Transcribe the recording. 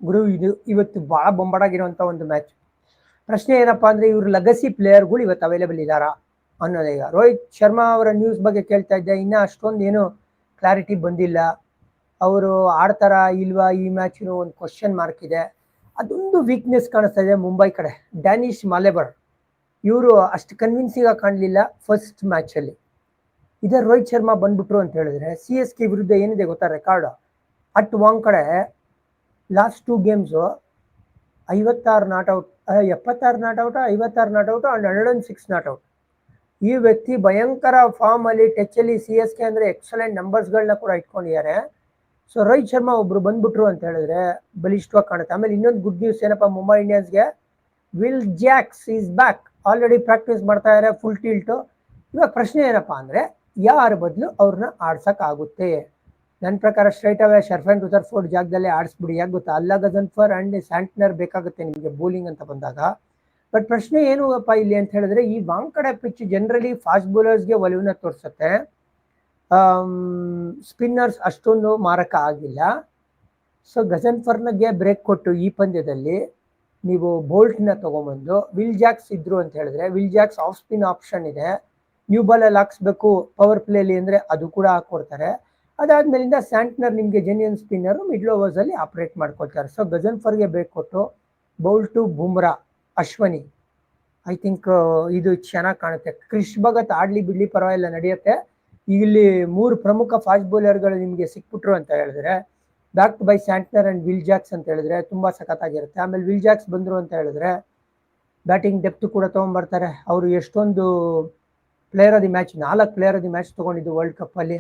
ಗುರು ಇದು ಇವತ್ತು ಭಾಳ ಬೊಂಬಾಡಾಗಿರುವಂಥ ಒಂದು ಮ್ಯಾಚ್. ಪ್ರಶ್ನೆ ಏನಪ್ಪಾ ಅಂದರೆ ಇವ್ರ ಲಗಸಿ ಪ್ಲೇಯರ್ಗಳು ಇವತ್ತು ಅವೈಲೇಬಲ್ ಇದ್ದಾರಾ ಅನ್ನೋದು. ಈಗ ರೋಹಿತ್ ಶರ್ಮಾ ಅವರ ನ್ಯೂಸ್ ಬಗ್ಗೆ ಕೇಳ್ತಾ ಇದ್ದೆ, ಇನ್ನೂ ಅಷ್ಟೊಂದು ಏನು ಕ್ಲಾರಿಟಿ ಬಂದಿಲ್ಲ. ಅವರು ಆಡ್ತಾರಾ ಇಲ್ವಾ ಈ ಮ್ಯಾಚ್ನು ಒಂದು ಕ್ವಶನ್ ಮಾರ್ಕ್ ಇದೆ. ಅದೊಂದು ವೀಕ್ನೆಸ್ ಕಾಣಿಸ್ತಾ ಇದೆ ಮುಂಬೈ ಕಡೆ. ಡ್ಯಾನಿಶ್ ಮಾಲೆಬರ್ ಇವರು ಅಷ್ಟು ಕನ್ವಿನ್ಸಿಂಗ್ ಆಗಿ ಕಾಣಲಿಲ್ಲ ಫಸ್ಟ್ ಮ್ಯಾಚಲ್ಲಿ. ಇದೇ ರೋಹಿತ್ ಶರ್ಮಾ ಬಂದ್ಬಿಟ್ರು ಅಂತ ಹೇಳಿದ್ರೆ CSK ವಿರುದ್ಧ ಏನಿದೆ ಗೊತ್ತಾ ರೆಕಾರ್ಡ್. ಅಟ್ ಒಂದ್ ಕಡೆ last 2 games 56 not out, 76 not out, 56 not out and 106 not out. ಈ ವ್ಯಕ್ತಿ ಭಯಂಕರ ಫಾರ್ಮ್ ಅಲ್ಲಿ ಟಚ್ ಅಲ್ಲಿ CSK ಅಂದ್ರೆ ಎಕ್ಸಲೆಂಟ್ ನಂಬರ್ಸ್ಗಳನ್ನ ಕೂಡ ಇಟ್ಕೊಂಡಿದ್ದಾರೆ. ಸೊ ರೋಹಿತ್ ಶರ್ಮಾ ಒಬ್ರು ಬಂದ್ಬಿಟ್ರು ಅಂತ ಹೇಳಿದ್ರೆ ಬಲಿಷ್ಠವಾಗಿ ಕಾಣುತ್ತೆ. ಆಮೇಲೆ ಇನ್ನೊಂದು ಗುಡ್ ನ್ಯೂಸ್ ಏನಪ್ಪ ಮುಂಬೈ ಇಂಡಿಯನ್ಸ್ಗೆ, Will Jacks is back. Already practice ಮಾಡ್ತಾ ಇದ್ದಾರೆ ಫುಲ್ ಟಿಲ್ಟು. ಇವಾಗ ಪ್ರಶ್ನೆ ಏನಪ್ಪಾ ಅಂದ್ರೆ ಯಾರ ಬದಲು ಅವ್ರನ್ನ ಆಡ್ಸಕ್ಕಾಗುತ್ತೆ? ನನ್ನ ಪ್ರಕಾರ ಸ್ಟ್ರೈಟ್ ಅವೇ ಶರ್ಫೆನ್ ರುದರ್ಫೋರ್ಡ್ ಜಾಗದಲ್ಲಿ ಆಡಿಸ್ಬಿಡಿ. ಯಾಕೆ ಗೊತ್ತಾ, ಅಲ್ಲಾ ಗಜನ್ಫರ್ ಅಂಡ್ ಸ್ಯಾಂಟ್ನರ್ ಬೇಕಾಗುತ್ತೆ ನಿಮಗೆ ಬೌಲಿಂಗ್ ಅಂತ ಬಂದಾಗ. ಬಟ್ ಪ್ರಶ್ನೆ ಏನೂಪ್ಪ ಇಲ್ಲಿ ಅಂತ ಹೇಳಿದ್ರೆ, ಈ ವಾಂಕಡೆ ಪಿಚ್ ಜನರಲಿ ಫಾಸ್ಟ್ ಬೌಲರ್ಸ್ಗೆ ಒಲವನ್ನ ತೋರಿಸುತ್ತೆ. ಸ್ಪಿನ್ನರ್ಸ್ ಅಷ್ಟೊಂದು ಮಾರಕ ಆಗಿಲ್ಲ. ಸೊ ಗಜನ್ಫರ್ನಿಗೆ ಬ್ರೇಕ್ ಕೊಟ್ಟು ಈ ಪಂದ್ಯದಲ್ಲಿ ನೀವು ಬೋಲ್ಟ್ನ ತಗೊಂಬಂದು ವಿಲ್ ಜಾಕ್ಸ್ ಇದ್ರು ಅಂತ ಹೇಳಿದ್ರೆ, Will Jacks off spin option ಇದೆ, ನ್ಯೂ ಬಾಲಲ್ಲಿ ಹಾಕ್ಸ್ಬೇಕು ಪವರ್ ಪ್ಲೇಲಿ ಅಂದರೆ ಅದು ಕೂಡ ಹಾಕ್ಕೊಡ್ತಾರೆ. ಅದಾದ್ಮೇಲಿಂದ ಸ್ಯಾಂಟ್ನರ್ ನಿಮಗೆ ಜೆನ್ಯನ್ ಸ್ಪಿನ್ನರು ಮಿಡ್ಲ್ ಓವರ್ಸಲ್ಲಿ ಆಪ್ರೇಟ್ ಮಾಡ್ಕೊಳ್ತಾರೆ. ಸೊ ಗಜನ್ಫರ್ಗೆ ಬ್ರೇಕ್ ಕೊಟ್ಟು bowl to Bumrah, Ashwani, I think ಇದು ಚೆನ್ನಾಗಿ ಕಾಣುತ್ತೆ. ಕ್ರಿಶ್ ಭಗತ್ ಆಡ್ಲಿ ಬಿಡ್ಲಿ ಪರವಾಗಿಲ್ಲ ನಡೆಯುತ್ತೆ. ಇಲ್ಲಿ 3 ಪ್ರಮುಖ ಫಾಸ್ಟ್ ಬೌಲರ್ಗಳು ನಿಮಗೆ ಸಿಕ್ಬಿಟ್ರು ಅಂತ ಹೇಳಿದ್ರೆ, backed by Santner and will Jacks ಅಂತ ಹೇಳಿದ್ರೆ ತುಂಬಾ ಸಖತ್ತಾಗಿರುತ್ತೆ. ಆಮೇಲೆ ವಿಲ್ ಜಾಕ್ಸ್ ಬಂದ್ರು ಅಂತ ಹೇಳಿದ್ರೆ ಬ್ಯಾಟಿಂಗ್ ಡೆಪ್ತ್ ಕೂಡ ತೊಗೊಂಡ್ಬರ್ತಾರೆ. ಅವರು ಎಷ್ಟೊಂದು player of the match, 4 player of the match ತೊಗೊಂಡಿದ್ದು ವರ್ಲ್ಡ್ ಕಪ್ ಅಲ್ಲಿ.